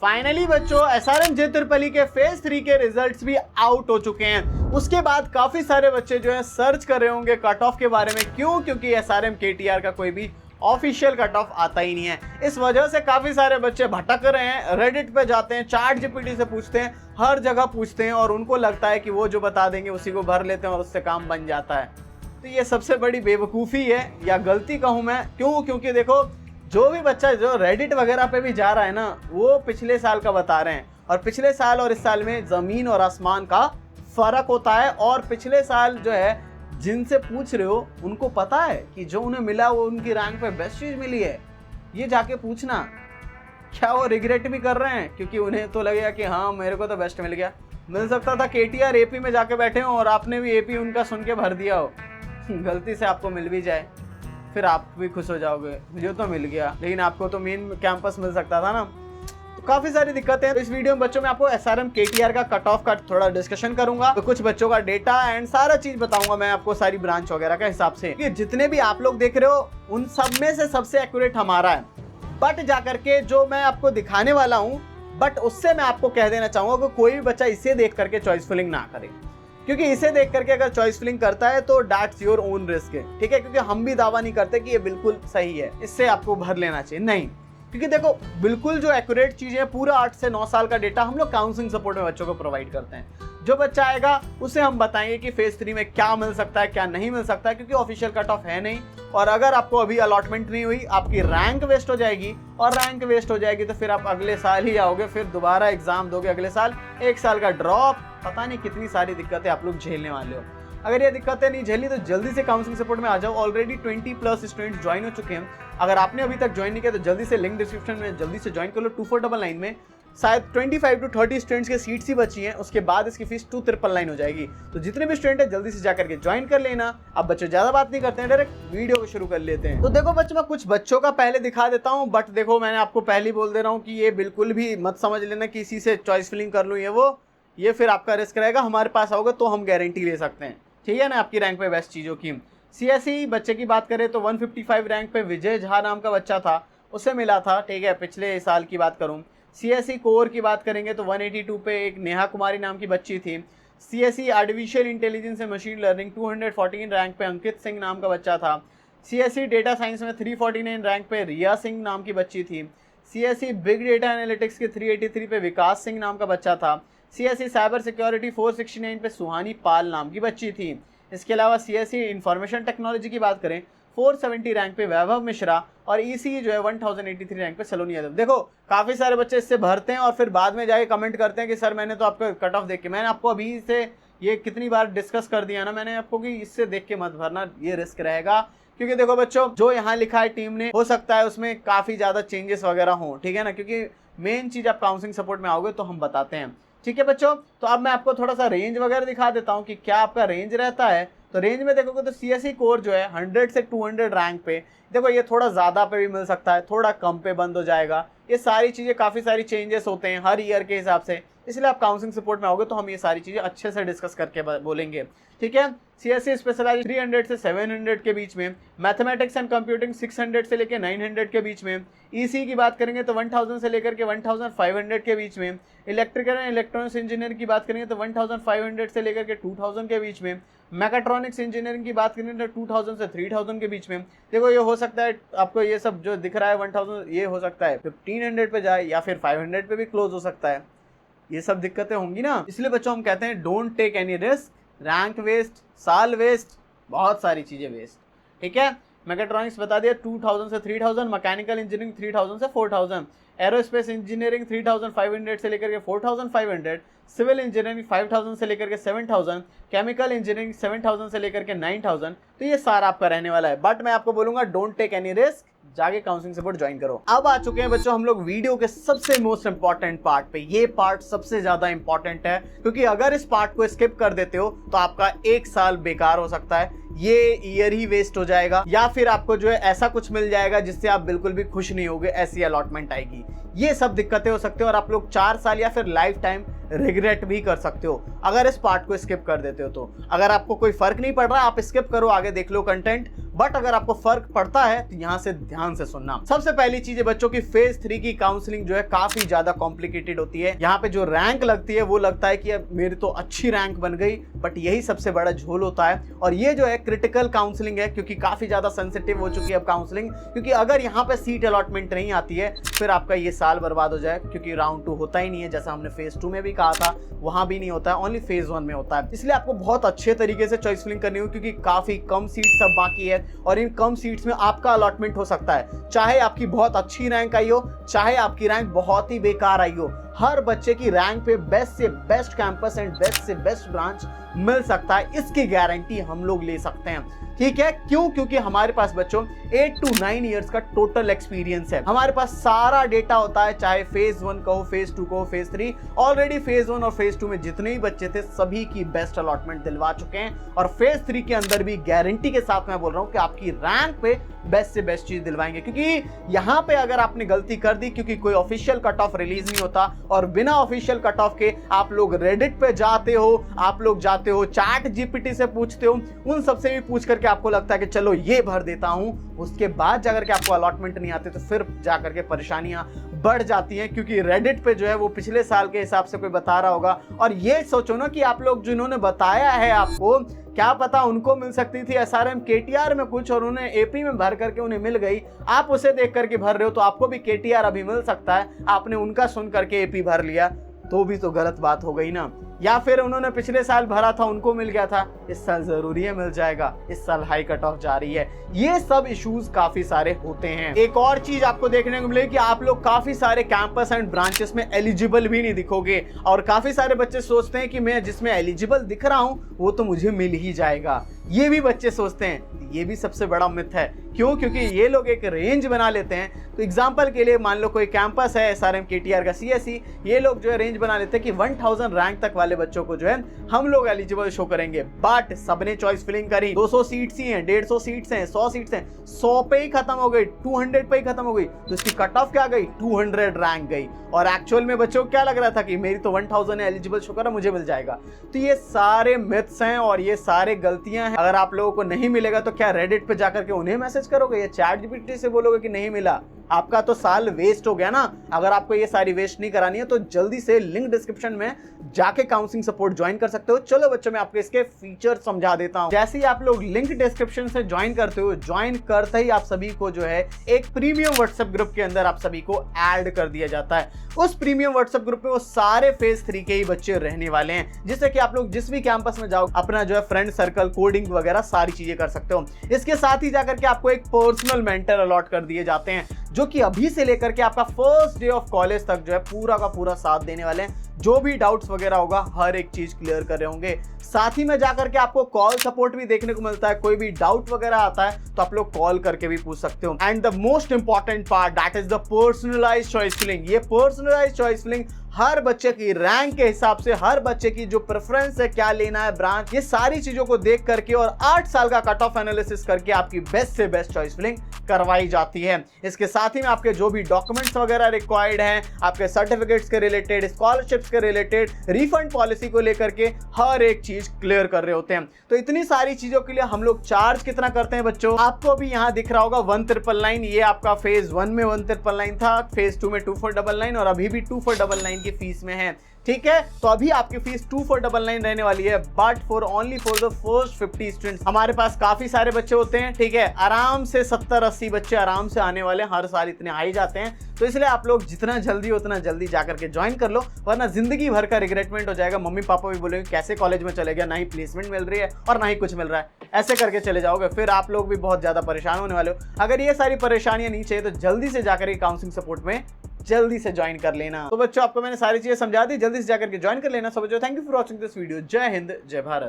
Finally बच्चों SRM जे त्रिपली के phase 3 के रिजल्ट्स भी आउट हो चुके हैं। उसके बाद काफी सारे बच्चे जो है सर्च कर रहे होंगे कट ऑफ के बारे में। क्यों? क्योंकि एसआरएम केटीआर का कोई भी ऑफिशियल कट ऑफ आता ही नहीं है। इस वजह से काफी सारे बच्चे भटक रहे हैं, रेडिट पे जाते हैं, चैट जीपीटी से पूछते हैं, हर जगह पूछते हैं और उनको लगता है कि वो जो बता देंगे उसी को भर लेते हैं और उससे काम बन जाता है। तो ये सबसे बड़ी बेवकूफ़ी है या गलती कहूँ मैं। क्यों? क्योंकि देखो जो भी बच्चा जो रेडिट वगैरह पे भी जा रहा है ना, वो पिछले साल का बता रहे हैं और पिछले साल और इस साल में ज़मीन और आसमान का फ़र्क होता है। और पिछले साल जो है जिनसे पूछ रहे हो उनको पता है कि जो उन्हें मिला वो उनकी रैंक पे बेस्ट चीज़ मिली है। ये जाके पूछना क्या वो रिग्रेट भी कर रहे हैं, क्योंकि उन्हें तो लगेगा कि हाँ मेरे को तो बेस्ट मिल गया। मिल सकता था केटीआर एपी में जाके बैठे हो और आपने भी एपी उनका सुन के भर दिया हो, गलती से आपको मिल भी जाए, फिर आप भी खुश हो जाओगे मुझे तो मिल गया, लेकिन आपको तो मेन कैंपस मिल सकता था ना। तो काफ़ी सारी दिक्कतें हैं। तो इस वीडियो में बच्चों में आपको एसआरएम केटीआर का कट ऑफ का थोड़ा डिस्कशन करूंगा, तो कुछ बच्चों का डेटा एंड सारा चीज़ बताऊंगा मैं आपको, सारी ब्रांच वगैरह का हिसाब से कि जितने भी आप लोग देख रहे हो उन सब में से सबसे एक्यूरेट हमारा है। बट जाकर के जो मैं आपको दिखाने वाला हूँ, बट उससे मैं आपको कह देना चाहूँगा कि कोई भी बच्चा इसे देख करके चॉइस फिलिंग ना करे, क्योंकि इसे देख करके अगर चॉइस फिलिंग करता है तो दैट्स योर ओन रिस्क है, ठीक है। क्योंकि हम भी दावा नहीं करते कि ये बिल्कुल सही है, इससे आपको भर लेना चाहिए, नहीं। क्योंकि देखो बिल्कुल जो एक्यूरेट चीज़ें पूरा 8 से 9 साल का डेटा हम लोग काउंसलिंग सपोर्ट में बच्चों को प्रोवाइड करते हैं। जो बच्चा आएगा उसे हम बताएंगे कि फेज 3 में क्या मिल सकता है क्या नहीं मिल सकता है, क्योंकि ऑफिशियल कट ऑफ है नहीं। और अगर आपको अभी अलॉटमेंट नहीं हुई आपकी रैंक वेस्ट हो जाएगी, और रैंक वेस्ट हो जाएगी तो फिर आप अगले साल ही आओगे, फिर दोबारा एग्जाम दोगे अगले साल, 1 साल का ड्रॉप, पता नहीं कितनी सारी दिक्कतें आप लोग झेलने वाले हो। अगर ये दिक्कतें नहीं झेली तो जल्दी से काउंसलिंग सपोर्ट में आ जाओ। ऑलरेडी 20+ स्टूडेंट्स ज्वाइन हो चुके हैं। अगर आपने अभी तक ज्वाइन नहीं किया तो जल्दी से लिंक डिस्क्रिप्शन में जल्दी से ज्वाइन कर लो। 2499 में शायद 25 to 30 स्टूडेंट्स की सीट्स ही बची हैं, उसके बाद इसकी फीस 2999 हो जाएगी। तो जितने भी स्टूडेंट है जल्दी से जाकर के ज्वाइन कर लेना। अब बच्चों ज़्यादा बात नहीं करते हैं, डायरेक्ट वीडियो को शुरू कर लेते हैं। तो देखो बच्चों मैं कुछ बच्चों का पहले दिखा देता हूँ, बट देखो मैंने आपको पहले ही बोल दे रहा हूँ कि ये बिल्कुल भी मत समझ लेना कि इसी से चॉइस फिलिंग कर लूँ ये फिर आपका रिस्क रहेगा। हमारे पास आओगे तो हम गारंटी ले सकते हैं, ठीक है ना, आपकी रैंक पे बेस्ट चीज़ों की। सीएसई बच्चे की बात करें तो 155 रैंक पे विजय झा नाम का बच्चा था, उसे मिला था, ठीक है, पिछले साल की बात करूं। सीएसई कोर की बात करेंगे तो 182 पे एक नेहा कुमारी नाम की बच्ची थी। CSE artificial intelligence and machine learning 214 rank पे अंकित सिंह नाम का बच्चा था। सीएसई डेटा साइंस में 349 रैंक पे रिया सिंह नाम की बच्ची थी। सीएसई बिग डेटा एनालिटिक्स के 383 पे विकास सिंह नाम का बच्चा था। सीएसई साइबर सिक्योरिटी 469 पे सुहानी पाल नाम की बच्ची थी। इसके अलावा सीएसई इंफॉर्मेशन टेक्नोलॉजी की बात करें 470 रैंक पे वैभव मिश्रा, और ईसी जो है 1083 रैंक पे सलोनी यादव। देखो काफ़ी सारे बच्चे इससे भरते हैं और फिर बाद में जाके कमेंट करते हैं कि सर मैंने तो आपका कट ऑफ देख के, मैंने आपको अभी से ये कितनी बार डिस्कस कर दिया ना मैंने आपको कि इससे देख के मत भरना, ये रिस्क रहेगा। क्योंकि देखो बच्चों जो यहाँ लिखा है टीम ने, हो सकता है उसमें काफ़ी ज़्यादा चेंजेस वगैरह हों, ठीक है ना, क्योंकि मेन चीज़ आप काउंसलिंग सपोर्ट में आओगे तो हम बताते हैं, ठीक है बच्चों। तो अब मैं आपको थोड़ा सा रेंज वगैरह दिखा देता हूँ कि क्या आपका रेंज रहता है। तो रेंज में देखोगे तो सीएसई कोर जो है 100 से 200 रैंक पे, देखो ये थोड़ा ज़्यादा पे भी मिल सकता है, थोड़ा कम पे बंद हो जाएगा। ये सारी चीज़ें काफ़ी सारी चेंजेस होते हैं हर ईयर के हिसाब से, इसलिए आप काउंसलिंग सपोर्ट में आओगे तो हम ये सारी चीज़ें अच्छे से डिस्कस करके बोलेंगे, ठीक है। सीएसई स्पेशलाइज 300 से 700 के बीच में, मैथमेटिक्स एंड कंप्यूटिंग 600 से लेकर 900 के बीच में, ईसी की बात करेंगे तो 1000 से लेकर के 1500 के बीच में, इलेक्ट्रिकल एंड इलेक्ट्रॉनिक्स इंजीनियरिंग की बात करेंगे तो 1500 से लेकर के 2000 के बीच में, मैकाट्रॉनिक्स इंजीनियरिंग की बात करेंगे तो 2000 से 3000 के बीच में। देखो ये हो सकता है आपको ये सब जो दिख रहा है 1000, ये हो सकता है 1500 पे जाए या फिर 500 पे भी क्लोज हो सकता है। ये सब दिक्कतें होंगी ना, इसलिए बच्चों हम कहते हैं don't take any risk. Rank waste, साल वेस्ट, बहुत सारी चीज़ें वेस्ट, ठीक है। मैकाट्रॉनिक्स बता दिया 2000 से 3000, मैकेनिकल इंजीनियरिंग 3000 से 4000, एरोस्पेस इंजीनियरिंग 3500 से लेकर के 4500, सिविल इंजीनियरिंग 5000 से लेकर के 7000, केमिकल इंजीनियरिंग 7000 से लेकर के 9000। तो ये सारा आपका रहने वाला है। बट मैं आपको बोलूँगा डोंट टेक एनी रिस्क, जाके काउंसलिंग सपोर्ट ज्वाइन करो। अब आ चुके हैं बच्चों हम लोग वीडियो के सबसे मोस्ट इंपॉर्टेंट पार्ट पे। ये पार्ट सबसे ज्यादा इंपॉर्टेंट है, क्योंकि अगर इस पार्ट को स्किप कर देते हो तो आपका 1 साल बेकार हो सकता है, ये ईयर ही वेस्ट हो जाएगा, या फिर आपको जो है ऐसा कुछ मिल जाएगा जिससे आप बिल्कुल भी खुश नहीं होगे, ऐसी अलॉटमेंट आएगी। ये सब दिक्कतें हो सकती है और आप लोग 4 साल या फिर लाइफ टाइम रिग्रेट भी कर सकते हो। अगर इस पार्ट को स्किप कर देते हो तो। अगर आपको कोई फर्क नहीं पड़ रहा आप स्किप करो, आगे देख लो कंटेंट। बट अगर आपको फर्क पड़ता है तो यहां से ध्यान से सुनना। सबसे पहली चीज है बच्चों की फेज 3 की काउंसलिंग जो है काफी ज्यादा कॉम्प्लिकेटेड होती है। यहाँ पे जो रैंक लगती है वो लगता है कि अब मेरी तो अच्छी रैंक बन गई, बट यही सबसे बड़ा झोल होता है। और ये जो है क्रिटिकल काउंसलिंग है, क्योंकि काफी ज्यादा सेंसिटिव हो चुकी है अब काउंसलिंग, क्योंकि अगर यहाँ पे सीट अलॉटमेंट नहीं आती है फिर आपका ये साल बर्बाद हो जाए, क्योंकि राउंड 2 होता ही नहीं है। जैसा हमने फेज 2 में भी कहा था वहां भी नहीं होता है, ओनली फेज 1 में होता है। इसलिए आपको बहुत अच्छे तरीके से चॉइस फिलिंग करनी होगी, क्योंकि काफी कम सीट्स अब बाकी है और इन कम सीट्स में आपका अलॉटमेंट हो सकता है। चाहे आपकी बहुत अच्छी रैंक आई हो, चाहे आपकी रैंक बहुत ही बेकार आई हो, हर बच्चे की रैंक पे बेस्ट से बेस्ट कैंपस एंड बेस्ट से बेस्ट ब्रांच मिल सकता है, इसकी गारंटी हम लोग ले सकते हैं। ठीक है, क्यों? क्योंकि हमारे पास बच्चों 8 to 9 इयर्स का टोटल एक्सपीरियंस है। हमारे पास सारा डेटा होता है, चाहे फेज 1 कहो, फेज 2 कहो, फेज 3। ऑलरेडी फेज 1 और फेज 2 में जितने भी बच्चे थे सभी की बेस्ट अलॉटमेंट दिलवा चुके हैं, और फेज 3 के अंदर भी गारंटी के साथ मैं बोल रहा हूं कि आपकी रैंक पे बेस्ट से बेस्ट चीज दिलवाएंगे। क्योंकि यहां पे अगर आपने गलती कर दी, क्योंकि कोई ऑफिशियल कट ऑफ रिलीज नहीं होता, और बिना ऑफिशियल कट ऑफ के आप लोग रेडिट पे जाते हो, आप लोग जाते हो चैट जीपीटी से पूछते हो, उन सबसे भी पूछ करके आपको लगता है कि चलो ये भर देता हूं, उसके बाद जाकर के आपको अलॉटमेंट नहीं आते तो फिर जाकर के परेशानियां बढ़ जाती हैं। क्योंकि रेडिट पे जो है वो पिछले साल के हिसाब से कोई बता रहा होगा, और ये सोचो ना कि आप लोग जिन्होंने बताया है आपको, क्या पता उनको मिल सकती थी एसआरएम केटीआर में कुछ और उन्हें एपी में भर करके उन्हें मिल गई, आप उसे देख करके भर रहे हो तो आपको भी केटीआर अभी मिल सकता है। आपने उनका सुन करके एपी भर लिया तो भी तो गलत बात हो गई ना। या फिर उन्होंने पिछले साल भरा था उनको मिल गया था, इस साल जरूरी है मिल जाएगा, इस साल हाई कट ऑफ जा रही है। ये सब इश्यूज काफी सारे होते हैं। एक और चीज आपको देखने को मिलेगी कि आप लोग काफी सारे कैंपस एंड ब्रांचेस में एलिजिबल भी नहीं दिखोगे, और काफी सारे बच्चे सोचते हैं कि मैं जिसमें एलिजिबल दिख रहा हूं वो तो मुझे मिल ही जाएगा। ये भी बच्चे सोचते हैं, ये भी सबसे बड़ा मिथ है। क्यों? क्योंकि ये लोग एक रेंज बना लेते हैं। तो एग्जांपल के लिए मान लो कोई कैंपस है एसआरएम केटीआर का सीएसई, ये लोग जो है रेंज बना लेते हैं कि 1000 रैंक तक वाले बच्चों को जो है हम लोग एलिजिबल शो करेंगे। बट सबने चॉइस फिलिंग करी, 200 सीट्स ही हैं, 150 सीट्स हैं, 100 सीट्स हैं, 100 पे ही खत्म हो गई, 200 पे ही खत्म हो गई, तो इसकी कट ऑफ क्या गई? 200 रैंक गई। और एक्चुअल में बच्चों को क्या लग रहा था कि मेरी तो 1000 है, एलिजिबल शो करा, मुझे मिल जाएगा। तो ये सारे मिथ्स हैं और ये सारे गलतियां हैं। अगर आप लोगों को नहीं मिलेगा तो क्या रेडिट पे जाकर के उन्हें मैसेज करोगे या चैट जीपीटी से बोलोगे कि नहीं मिला? आपका तो साल वेस्ट हो गया ना। अगर आपको ये सारी वेस्ट नहीं करानी है तो जल्दी से लिंक डिस्क्रिप्शन में जाके काउंसलिंग सपोर्ट ज्वाइन कर सकते हो। चलो बच्चों, मैं आपको इसके फीचर समझा देता हूं। जैसे ही आप लोग लिंक डिस्क्रिप्शन से ज्वाइन करते हो, ज्वाइन करते ही आप सभी को जो है एक प्रीमियम व्हाट्सएप ग्रुप के अंदर आप सभी को ऐड कर दिया जाता है। उस प्रीमियम व्हाट्सएप ग्रुप में वो सारे फेज 3 के ही बच्चे रहने वाले हैं, जिससे कि आप लोग जिस भी कैंपस में जाओ अपना जो है फ्रेंड सर्कल, कोडिंग वगैरह सारी चीजें कर सकते हो। इसके साथ ही जाकर के आपको एक पर्सनल मेंटर अलॉट कर दिए जाते हैं, जो कि अभी से लेकर के आपका फर्स्ट डे ऑफ कॉलेज तक जो है पूरा का पूरा साथ देने वाले हैं। जो भी डाउट्स वगैरह होगा हर एक चीज क्लियर कर रहे होंगे। साथ ही में जाकर के आपको कॉल सपोर्ट भी देखने को मिलता है। कोई भी डाउट वगैरह आता है तो आप लोग कॉल करके भी पूछ सकते हो। And the most important part, that is the personalised choice filling. ये पर्सनलाइज्ड चॉइस फिलिंग हर बच्चे की रैंक के हिसाब से, हर बच्चे की जो प्रेफरेंस है, क्या लेना है ब्रांच, ये सारी चीजों को देख करके और 8 साल का कट ऑफ एनालिसिस करके आपकी बेस्ट से बेस्ट चॉइस फिलिंग करवाई जाती है। इसके साथ ही में आपके जो भी डॉक्यूमेंट्स वगैरह रिक्वायर्ड हैं, आपके सर्टिफिकेट्स के रिलेटेड, स्कॉलरशिप्स के रिलेटेड, रिफंड पॉलिसी को लेकर के हर एक चीज क्लियर कर रहे होते हैं। तो इतनी सारी चीजों के लिए हम लोग चार्ज कितना करते हैं बच्चों? आपको भी यहाँ दिख रहा होगा 1999। ये आपका फेज 1 में 1999 था, फेज 2 में 2499 और अभी भी 2499 की फीस में है। ठीक है, तो अभी आपकी फीस 2499 रहने वाली है, but for only for the first 50 students. हमारे पास काफी सारे बच्चे होते हैं, ठीक है, आराम से 70-80 बच्चे आराम से आने वाले हैं, हर साल इतने आ ही जाते हैं। तो इसलिए आप लोग जितना जल्दी उतना जल्दी जाकर के ज्वाइन कर लो, वरना जिंदगी भर का रिग्रेटमेंट हो जाएगा। मम्मी पापा भी बोलेंगे कैसे कॉलेज में चले गया, ना ही प्लेसमेंट मिल रही है और ना ही कुछ मिल रहा है, ऐसे करके चले जाओगे, फिर आप लोग भी बहुत ज्यादा परेशान होने वाले हो। अगर ये सारी परेशानियां नहीं चाहिए तो जल्दी से जाकर के काउंसलिंग सपोर्ट में जल्दी से ज्वाइन कर लेना। तो बच्चों, आपको मैंने सारी चीजें समझा दी, जल्दी से जाकर के ज्वाइन कर लेना। सब बच्चों, thank you for watching this video. जय हिंद, जय भारत।